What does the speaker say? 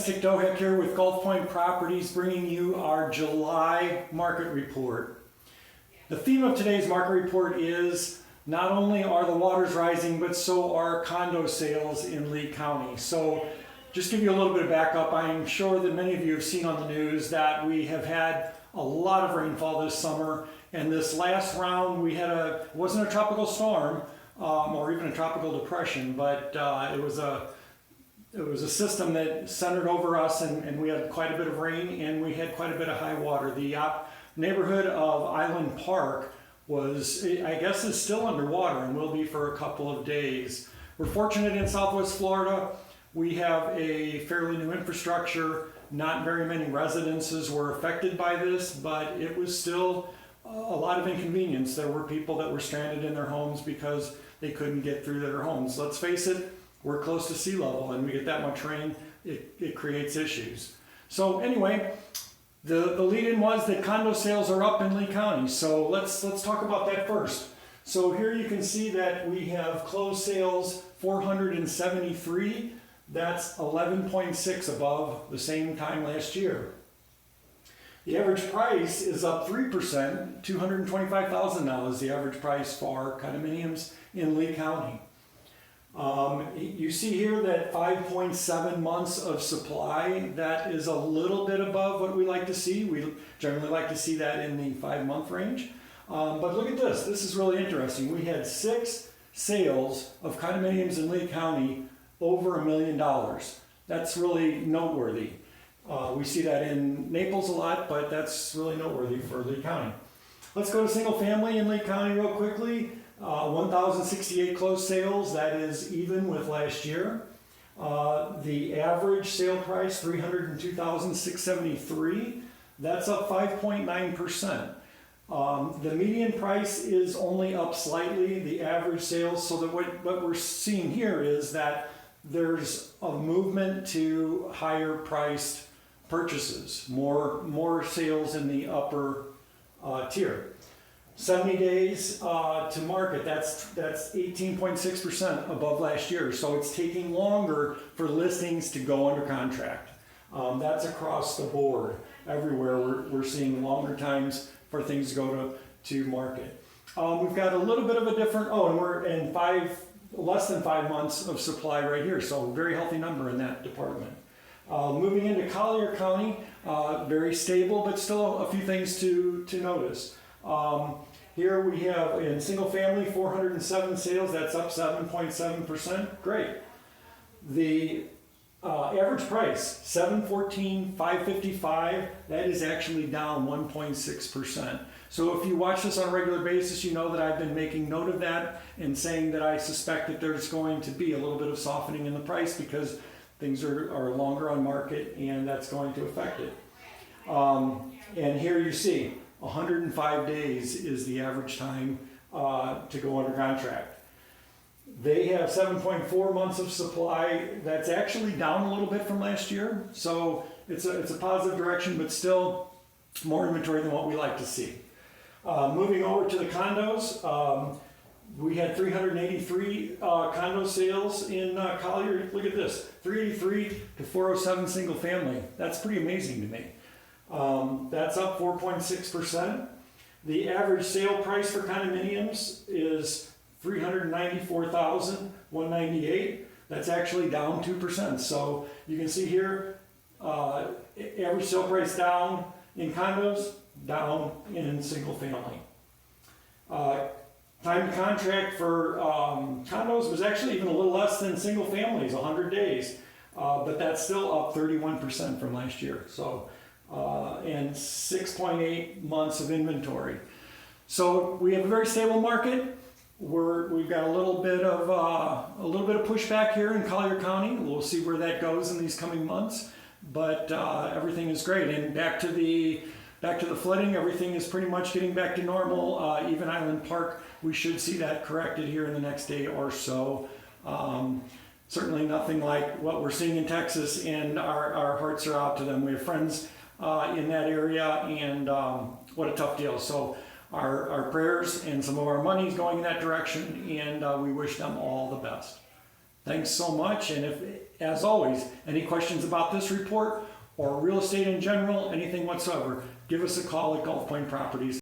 Dennis Tikdohek here with Gulf Point Properties, bringing you our July market report. The theme of today's market report is not only are the waters rising, but so are condo sales in Lee County. So just give you a little bit of backup. I'm sure that many of you have seen on the news that we have had a lot of rainfall this summer, and this last round we had it wasn't a tropical storm or even a tropical depression, but it was a system that centered over us, and we had quite a bit of rain and we had quite a bit of high water. The neighborhood of Island Park was, I guess, is still underwater and will be for a couple of days. We're fortunate in Southwest Florida. We have a fairly new infrastructure. Not very many residences were affected by this, but it was still a lot of inconvenience. There were people that were stranded in their homes because they couldn't get through their homes. Let's face it, we're close to sea level, and we get that much rain, it creates issues. So anyway, the lead-in was that condo sales are up in Lee County. So let's talk about that first. So here you can see that we have closed sales 473. That's 11.6 above the same time last year. The average price is up 3%. $225,000 now is the average price for condominiums in Lee County. You see here that 5.7 months of supply. That is a little bit above what we like to see. We generally like to see that in the 5-month range. But look at this. This is really interesting. We had 6 sales of condominiums in Lee County over $1 million. That's really noteworthy. We see that in Naples a lot, but that's really noteworthy for Lee County. Let's go to single family in Lee County real quickly. 1,068 closed sales. That is even with last year. The average sale price, $302,673. That's up 5.9%. The median price is only up slightly. The average sales, so that what we're seeing here is that there's a movement to higher priced purchases, more sales in the upper tier. 70 days to market, that's 18.6% above last year. So it's taking longer for listings to go under contract. That's across the board. Everywhere we're seeing longer times for things to go to market. We've got a little bit of a different, and we're in less than 5 months of supply right here. So very healthy number in that department. Moving into Collier County, very stable, but still a few things to notice. Here we have in single family 407 sales, that's up 7.7%. Great. The average price $714,555, that is actually down 1.6%. So if you watch this on a regular basis, you know that I've been making note of that and saying that I suspect that there's going to be a little bit of softening in the price because things are longer on market, and that's going to affect it. And here you see 105 days is the average time to go under contract. They have 7.4 months of supply. That's actually down a little bit from last year. So it's a positive direction, but still more inventory than what we like to see. Moving over to the condos, we had 383 condo sales in Collier. Look at this, 383 to 407 single family. That's pretty amazing to me. That's up 4.6%. The average sale price for condominiums is $394,198. That's actually down 2%. So you can see here, average sale price down in condos, down in single family. Time to contract for condos was actually even a little less than single families, 100 days. But that's still up 31% from last year. So, and 6.8 months of inventory. So we have a very stable market. We've got a little bit of pushback here in Collier County. We'll see where that goes in these coming months. But everything is great. And back to the flooding, everything is pretty much getting back to normal. Even Island Park, we should see that corrected here in the next day or so. Certainly nothing like what we're seeing in Texas, and our hearts are out to them. We have friends in that area, and what a tough deal. So our prayers and some of our money is going in that direction, and we wish them all the best. Thanks so much. And if, as always, any questions about this report or real estate in general, anything whatsoever, give us a call at Gulf Point Properties.